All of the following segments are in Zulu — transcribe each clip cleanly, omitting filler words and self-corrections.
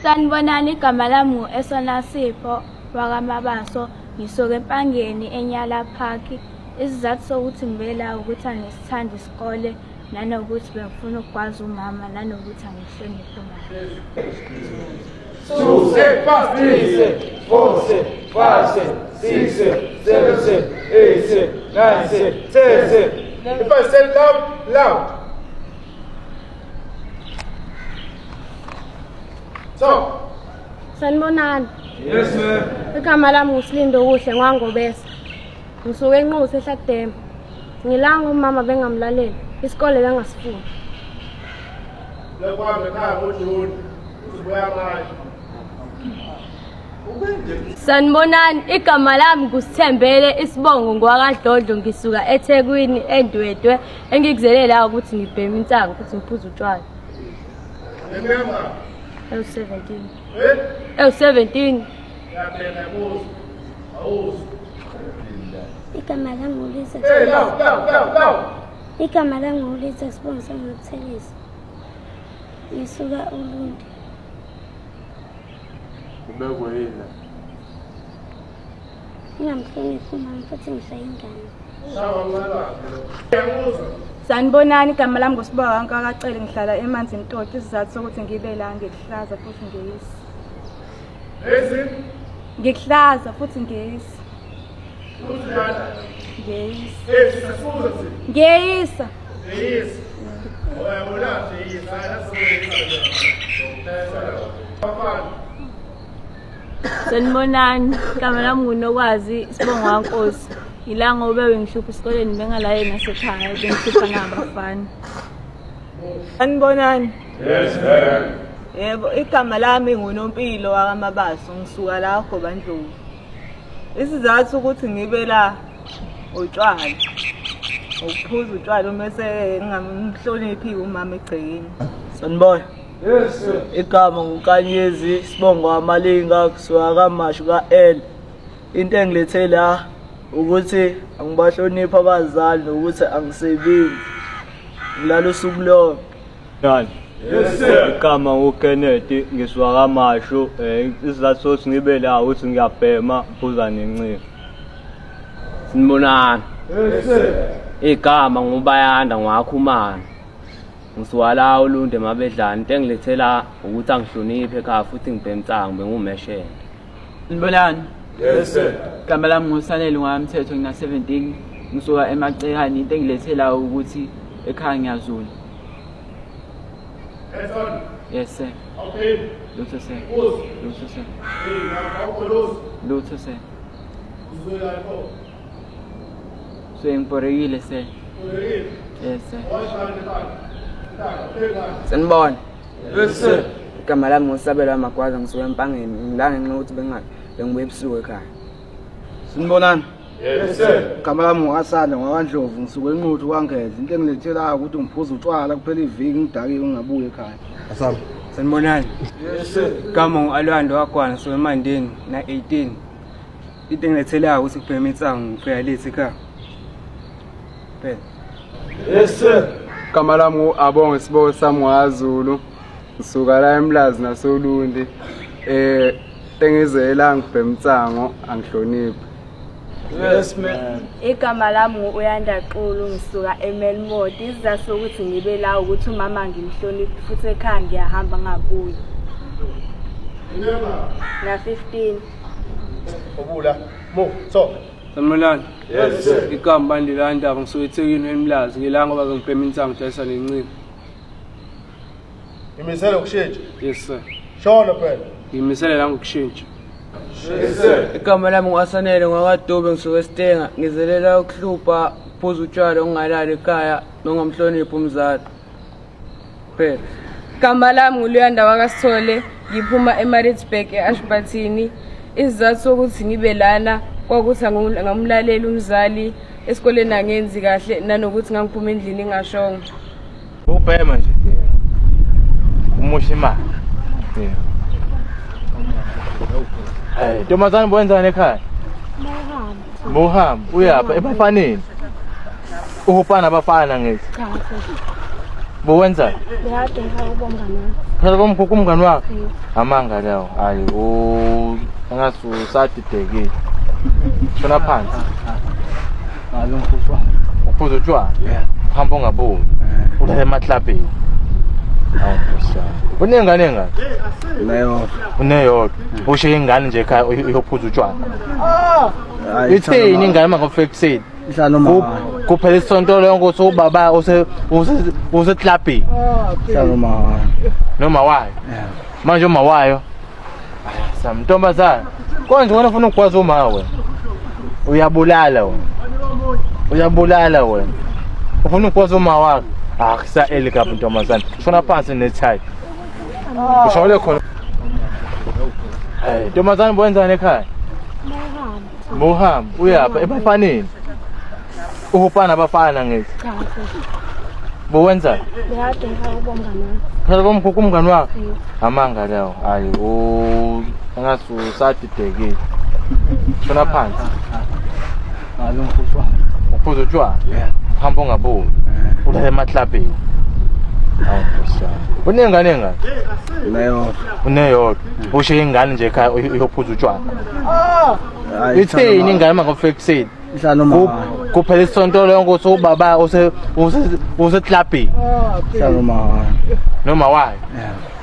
Sanibonani, igama lami ngu-Esona Sipho wakwaMabaso. Ngisuka eMpangeni eNyala Park. Isizathu sokuthi ngibe la ukuthi angisithanda isikole nanokuthi bengifuna ukwazi umama nanokuthi angihloniphe umama. 2 set, 3 set, 4 set, 5 set, 6 set, 7 set, 8 set, 9 set, 10 set. If I say loud, loud. So. Sanibonani. Yes, ma'am. Igama lami nguSilindo Kuhle ngwangobesa. Ngisuke eNquthu eHlakudemba. Ngilanga umama bengamlaleli. Isikole bengasifuni. Lekwami ekhaya ngoJuni. Uzibuya manje. Sanibonani, igama lami nguSithembele Isibongo ngwakaDlodlo. Ngisuka eThekwini eNdwedwe. Engikuzele la ukuthi ngibheme intsangu futhi ngiphuze utshwala. Remember. 17. Eh? 17. Yaphela kuzo. Awuzo. Igama lami nguLisa. Hey, loud. Igama lami nguLisa Sibongo sangaButhelezi. Ngisuka uLundi. Ubekwe yini? Ngingamhloniphi umama futhi ngishaye ingane. Shawa mala. Yamuzo. Sanibonani, igama lami nguSibonga kaCele. Ngihlala eManzi Ntoti. Isizathu sokuthi ngibe la ngihlaza futhi ngiyisi. Lezi. Ngihlaza futhi ngiyisi. Uzana. Ngiyisi. Sasuza si. Ngiyisa. Yes. Oyabona nje isana sokuyenza. Papa. Sanibonani, igama lami nguNokwazi Sibongo waNkosi. Ila ngobe bengihlupha esikoleni bengalaye nasekhaya bengihlupha nabafana. Sanibonani. Yes, ma'am. Yebo, igama lami nguNompilo wakwaMabaso. Ngisuka la eGobandlovu. Isizathu ukuthi ngibe la utshwala. Ukuphuza utshwala mase ngingamhloniphi umama egcekeni. Sanibona. Yes, sir. Igama nguNkanyezi Sibongo wamalinga kusuka kaMashu kaL. Into engilethe la ukuthi angibahlonipha abazali nokuthi angisebenzi. Ngilala usuku lonke. Nani? Yes, sir. Igama nguKenneth ngisuka kaMashu. Isizathu sokuthi ngibe la ukuthi ngiyabhema phuza nenciko. Sanibonani. Yes, sir. Igama nguBayanda ngwakhumana. Ngisuka la uLunde Mabedlana. Into engilethela ukuthi angihloniphe ekhaya futhi ngibhema intsangu bengumeshele. Sanibonani. Yes, sir. Igama lami nguSanele ngwamthetho ngina 17. Ngisuka eMacehani. Into engilethela ukuthi ekhaya ngiyazula. Hands on. Yes sir. Okay. Lutho sir. Pause. Lutho sir. Hey, now close. Lutho sir. Uzibuya lapho. So ngiphorekile sir. Uyini? Yes sir. Washaya ekhaya. Phela. Sanibona. Yes, sir. Igama lami nguSabelo waMagwaza. Ngisuka eMpangeni. Ngilana ngenxa ukuthi bengibuye ebusuku ekhaya. Sanibonani. Yes, sir. Igama lami nguAsanda ngwaNdlovu. Ngisuka eNquthu kwaNgeza. Into engilethela ukuthi ngiphuza utshwala kuphela iviki ngidakiwe ngingabuye ekhaya. Asaba. Sanibonani. Yes, sir. Igama nguAlwando waGwana. Ngisuka eMandeni na 18. Into engilethela ukuthi kubhema intsangu ngifika late ekhaya. Phela. Yes, sir. Igama lami nguAbonge Sibongo sami waZulu. Ngisuka la eMlazi nasoLundi. Tengizela ngibhema intsango angihloniphi. Yes, ma'am. Igama lami nguUyanda Xulu. Ngisuka eMelmont. Isizathu sokuthi ngibe la ukuthi umama ngimhloniphe futhi ekhaya ngiyahamba ngabuye. Remember. Na 15. Obula. Mo. So. Sanibonani. Yes, sir. Igama Bandilanda ngisuka eThekwini eMlazi. Ngilanga ngoba ngibhema intsango dayisa nenciko. Imisela ukushintsha. Yes sir. Shona phela. Ngimisele la ngokushintsha. Yes, sir. Igama lami nguAsanele ngwakaDube. Ngisuka eStenga. Ngizelela ukuhlupha ukuphuza utshwala ungalali ekhaya nongamhloniphi umzali. Phela. Igama lami nguLuyanda wakaSithole. Ngiphuma eMaritzburg eAshburton. Isizathu sokuthi ngibe lana kwakuthi ngamlaleli umzali esikoleni angenzi kahle nanokuthi ngangiphuma endlini ngashongo. Ubhema nje. Umusha imali. Ntombazane bwenzani ekhaya? Muhamba. Uyapha ebafaneni. Uhupana abafana ngithi. Bowenza? Bekade ngikhaya kubomngani wami. Phela kumngani wakho? Amanga lawo. Hayi angathi usadidekile. Shona phansi. Ngalo ngifuzwa. Uphuza utshwala? Hamba ungaboni. Ulale emahlabeni. Hawu Nkosi yami. Unengane engane? Uneyodwa. Usho ingane nje ekhaya uyophuza utshwala. Ithini ingane mangofika ekuseni? Ihlala noma. Kuphela isonto lonke usubaba useklabhini. Ihlala noma. Noma wayo. Manje uma wayo. Samntombazana. Konje wena ufuna ukwazi uma wena. Uyabulala wena. Uyabulala wena. Ufuna ukwazi uma wakho. Akusa elikaphi ntombazana. Shona phansi nethayi. Ushawule khona. Ntombazana bowenzani ekhaya? Mohamba. Uyapha ebafaneni. Uhupana abafana ngithi. Bowenza? Bekade ngikhaya kubomngani wami. Phela kumngani wakho? Amanga lawo. Hayi angathi usadidekile. Shona phansi. Ngalo ngifuzwa. Uphuza utshwala? Hamba ungaboni. Ulale emahlabeni. Hawu Nkosi yami. Unengane engane? Uneyodwa. Usho ingane nje ekhaya uyophuza utshwala. Ithini ingane mangofika ekuseni? Ihlala noma. Kuphela isonto lonke usubaba useklabhini. Ihlala noma. Noma wayo.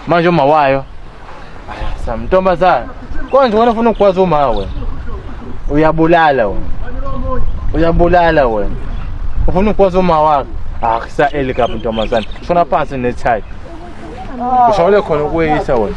Manje uma wayo. Samntombazana. Konje wena ufuna ukwazi uma wena. Uyabulala wena. Uyabulala wena. Ufuna ukwazi uma wakho. Akusa elikaphi ntombazana. Shona phansi nethayi. Ushawule khona ukuyisa wena.